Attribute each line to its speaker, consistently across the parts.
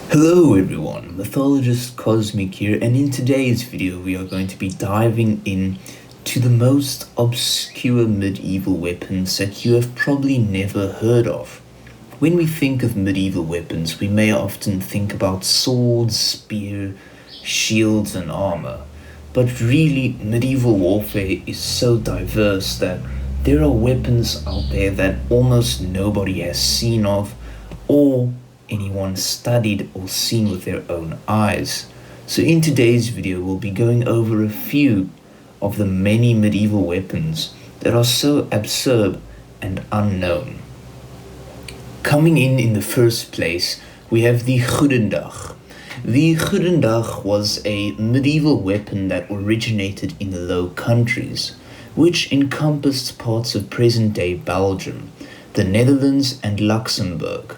Speaker 1: Hello everyone, Mythologist Cosmic here, and in today's video we are going to be diving in to the most obscure medieval weapons that you have probably never heard of. When we think of medieval weapons, we may often think about swords, spear, shields and armor. But really, medieval warfare is so diverse that there are weapons out there that almost nobody has seen of or anyone studied or seen with their own eyes. So in today's video, we'll be going over a few of the many medieval weapons that are so absurd and unknown. Coming in the first place, we have the Hudendak. The Hudendak was a medieval weapon that originated in the Low Countries, which encompassed parts of present-day Belgium, the Netherlands and Luxembourg.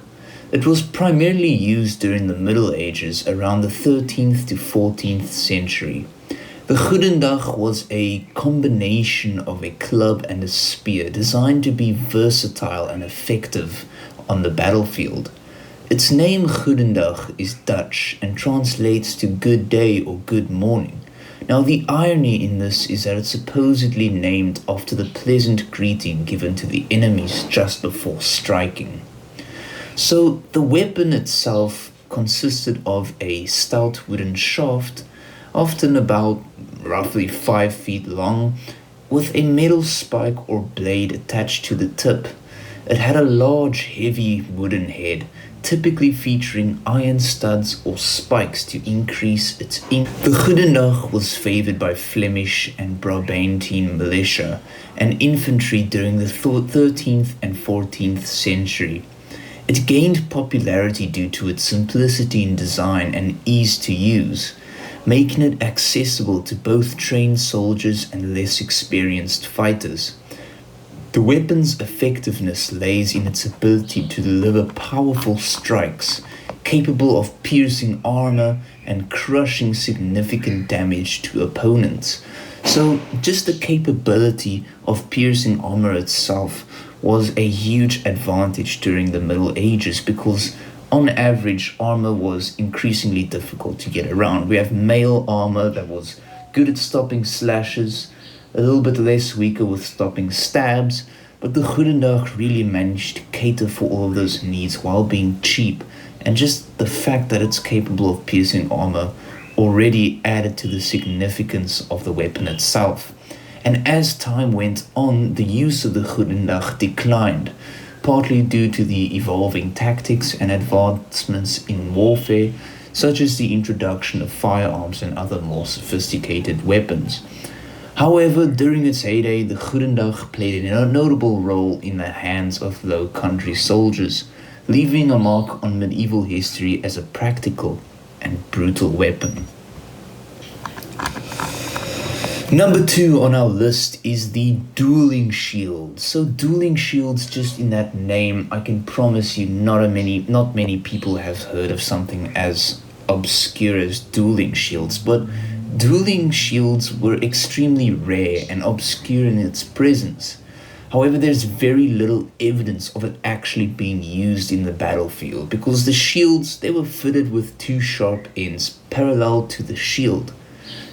Speaker 1: It was primarily used during the Middle Ages around the 13th to 14th century. The Hudendak was a combination of a club and a spear designed to be versatile and effective on the battlefield. Its name Hudendak is Dutch and translates to good day or good morning. Now the irony in this is that it's supposedly named after the pleasant greeting given to the enemies just before striking. So the weapon itself consisted of a stout wooden shaft, often about roughly 5 feet long, with a metal spike or blade attached to the tip. It had a large, heavy wooden head, typically featuring iron studs or spikes to increase its impact. The Hudendak was favored by Flemish and Brabantine militia and infantry during the 13th and 14th century. It gained popularity due to its simplicity in design and ease to use, making it accessible to both trained soldiers and less experienced fighters. The weapon's effectiveness lays in its ability to deliver powerful strikes, capable of piercing armor and crushing significant damage to opponents. So just the capability of piercing armor itself was a huge advantage during the Middle Ages because on average armor was increasingly difficult to get around. We have mail armor that was good at stopping slashes, a little bit less weaker with stopping stabs, but the Hudendak really managed to cater for all of those needs while being cheap, and just the fact that it's capable of piercing armor already added to the significance of the weapon itself. And as time went on, the use of the Hudendak declined, partly due to the evolving tactics and advancements in warfare, such as the introduction of firearms and other more sophisticated weapons. However, during its heyday, the Hudendak played a notable role in the hands of Low Country soldiers, leaving a mark on medieval history as a practical and brutal weapon. Number 2 on our list is the Dueling Shield. So Dueling Shields, just in that name, I can promise you not many people have heard of something as obscure as Dueling Shields, but Dueling Shields were extremely rare and obscure in its presence. However, there's very little evidence of it actually being used in the battlefield because the shields, they were fitted with 2 sharp ends parallel to the shield.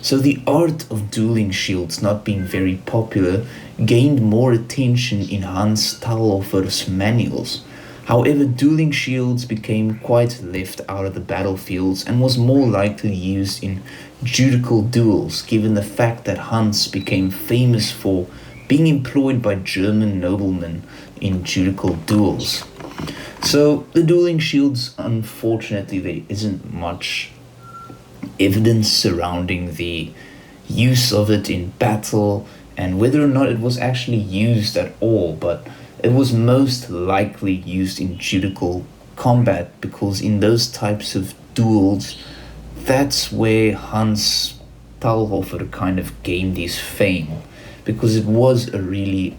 Speaker 1: So the art of dueling shields not being very popular gained more attention in Hans Talhofer's manuals. However, dueling shields became quite left out of the battlefields and was more likely used in judicial duels, given the fact that Hans became famous for being employed by German noblemen in judicial duels. So the dueling shields, unfortunately, there isn't much evidence surrounding the use of it in battle and whether or not it was actually used at all, but it was most likely used in judicial combat because in those types of duels, that's where Hans Talhofer kind of gained his fame, because it was a really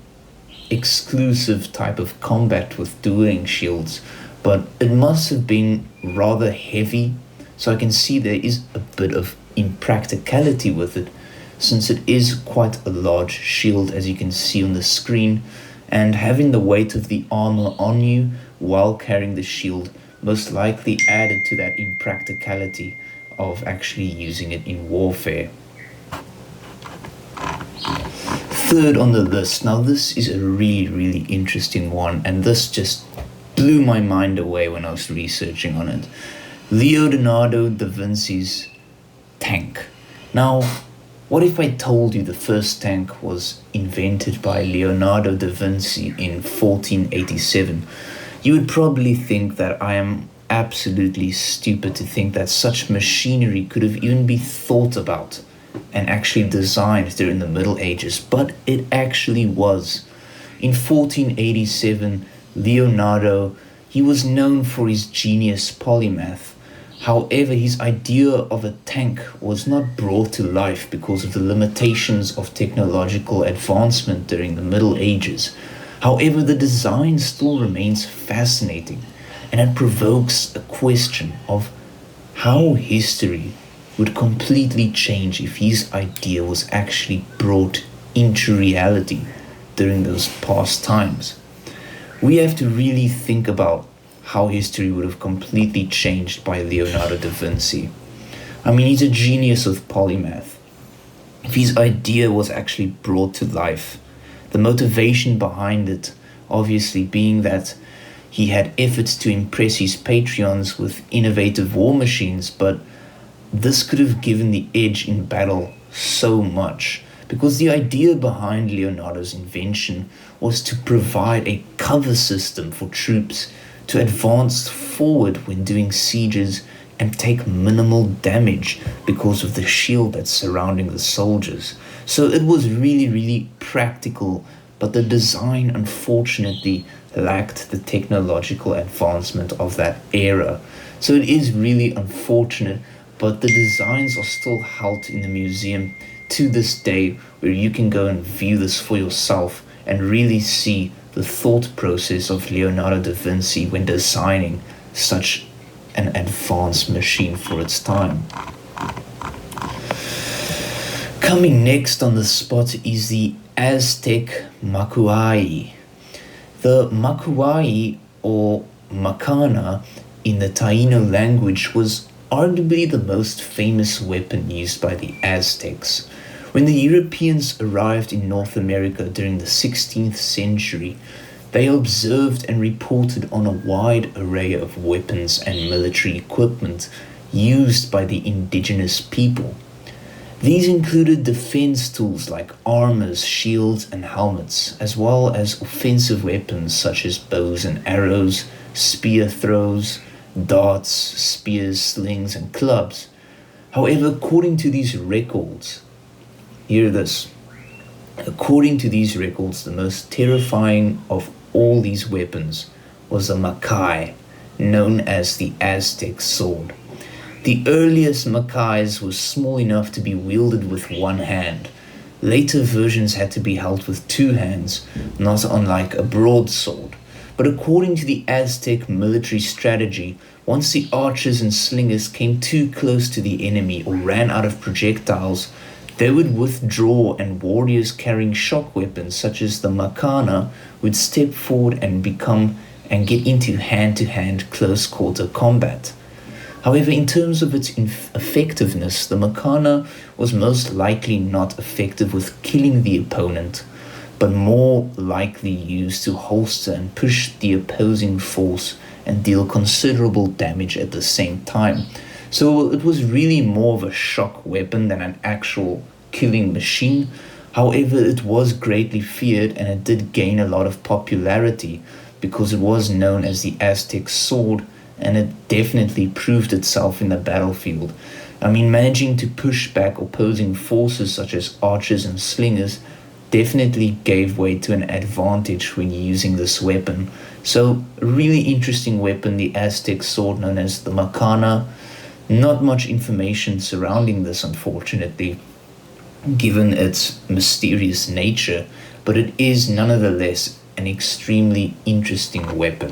Speaker 1: exclusive type of combat with dueling shields, but it must have been rather heavy. So I can see there is a bit of impracticality with it, since it is quite a large shield, as you can see on the screen, and having the weight of the armor on you while carrying the shield most likely added to that impracticality of actually using it in warfare. Third on the list, now this is a really interesting one, and this just blew my mind away when I was researching on it. Leonardo da Vinci's tank. Now, what if I told you the first tank was invented by Leonardo da Vinci in 1487? You would probably think that I am absolutely stupid to think that such machinery could have even been thought about and actually designed during the Middle Ages, but it actually was. In 1487, Leonardo, he was known for his genius polymath. However, his idea of a tank was not brought to life because of the limitations of technological advancement during the Middle Ages. However, the design still remains fascinating, and it provokes a question of how history would completely change if his idea was actually brought into reality during those past times. We have to really think about how history would have completely changed by Leonardo da Vinci. I mean, he's a genius with polymath. If his idea was actually brought to life, the motivation behind it obviously being that he had efforts to impress his patrons with innovative war machines, but this could have given the edge in battle so much, because the idea behind Leonardo's invention was to provide a cover system for troops to advance forward when doing sieges and take minimal damage because of the shield that's surrounding the soldiers. So it was really practical, but the design unfortunately lacked the technological advancement of that era. So it is really unfortunate, but the designs are still held in the museum to this day, where you can go and view this for yourself and really see the thought process of Leonardo da Vinci when designing such an advanced machine for its time. Coming next on the spot is the Aztec macuay. The macuay, or macana in the Taino language, was arguably the most famous weapon used by the Aztecs. When the Europeans arrived in North America during the 16th century, they observed and reported on a wide array of weapons and military equipment used by the indigenous people. These included defense tools like armors, shields, and helmets, as well as offensive weapons such as bows and arrows, spear throws, darts, spears, slings, and clubs. However, according to these records, hear this, according to these records, the most terrifying of all these weapons was the macuay, known as the Aztec Sword. The earliest macuays were small enough to be wielded with one hand. Later versions had to be held with two hands, not unlike a broadsword. But according to the Aztec military strategy, once the archers and slingers came too close to the enemy or ran out of projectiles, they would withdraw, and warriors carrying shock weapons such as the macana would step forward and get into hand-to-hand close-quarter combat. However, in terms of its effectiveness, the macana was most likely not effective with killing the opponent, but more likely used to holster and push the opposing force and deal considerable damage at the same time. So it was really more of a shock weapon than an actual killing machine. However, it was greatly feared, and it did gain a lot of popularity because it was known as the Aztec Sword, and it definitely proved itself in the battlefield. I mean, managing to push back opposing forces such as archers and slingers definitely gave way to an advantage when using this weapon. So, a really interesting weapon, the Aztec Sword known as the macana. Not much information surrounding this, unfortunately, given its mysterious nature, but it is nonetheless an extremely interesting weapon.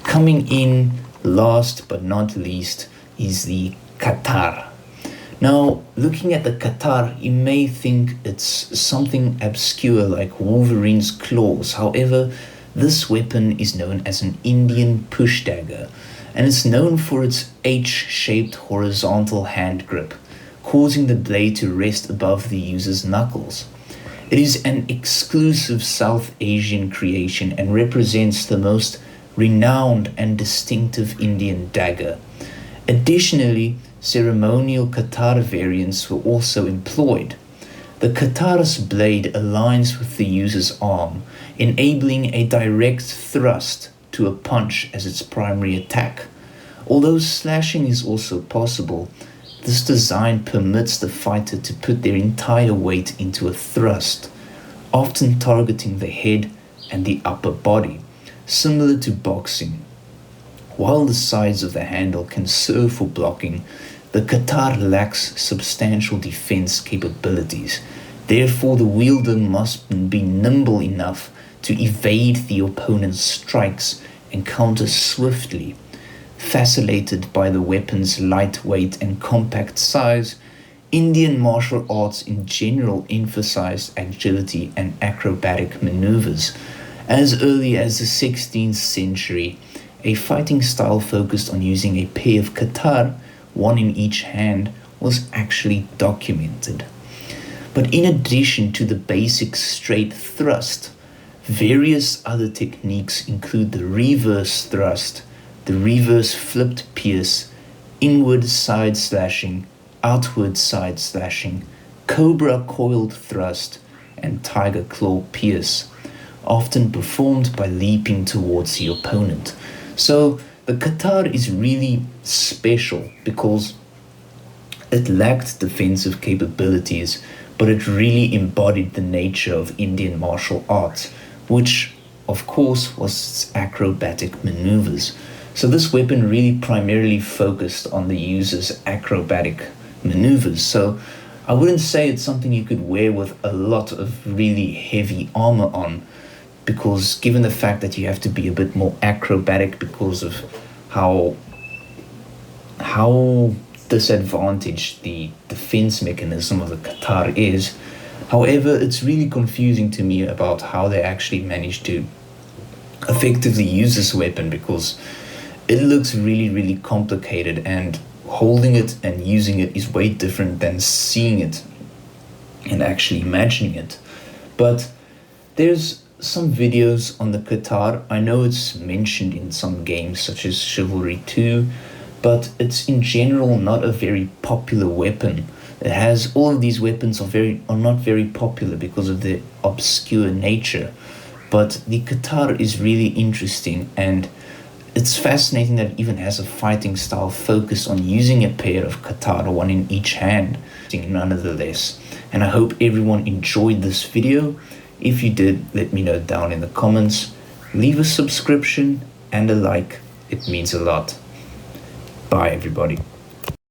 Speaker 1: Coming in last but not least is the Qatar. Now, looking at the Qatar, you may think it's something obscure like Wolverine's claws. However, this weapon is known as an Indian push dagger, and it's known for its H-shaped horizontal hand grip, causing the blade to rest above the user's knuckles. It is an exclusive South Asian creation and represents the most renowned and distinctive Indian dagger. Additionally, ceremonial Qatar variants were also employed. The Qatar's blade aligns with the user's arm, enabling a direct thrust to a punch as its primary attack. Although slashing is also possible, this design permits the fighter to put their entire weight into a thrust, often targeting the head and the upper body, similar to boxing. While the sides of the handle can serve for blocking, the Qatar lacks substantial defense capabilities. Therefore, the wielder must be nimble enough to evade the opponent's strikes and counter swiftly. Fascinated by the weapon's lightweight and compact size, Indian martial arts in general emphasized agility and acrobatic maneuvers. As early as the 16th century, a fighting style focused on using a pair of Qatar, one in each hand, was actually documented. But in addition to the basic straight thrust, various other techniques include the reverse thrust, the reverse flipped pierce, inward side slashing, outward side slashing, cobra coiled thrust, and tiger claw pierce, often performed by leaping towards the opponent. So the Qatar is really special because it lacked defensive capabilities, but it really embodied the nature of Indian martial arts, which of course was its acrobatic maneuvers. So this weapon really primarily focused on the user's acrobatic maneuvers. So I wouldn't say it's something you could wear with a lot of really heavy armor on, because given the fact that you have to be a bit more acrobatic because of how disadvantaged the defense mechanism of the Qatar is. However, it's really confusing to me about how they actually managed to effectively use this weapon, because it looks really, really complicated, and holding it and using it is way different than seeing it and actually imagining it. But there's some videos on the Qatar. I know it's mentioned in some games such as Chivalry 2, but it's in general not a very popular weapon. It has all of these weapons are not very popular because of their obscure nature. But the Qatar is really interesting, and it's fascinating that it even has a fighting style focused on using a pair of Qatar, one in each hand, nonetheless. And I hope everyone enjoyed this video. If you did, let me know down in the comments. Leave a subscription and a like. It means a lot. Bye, everybody.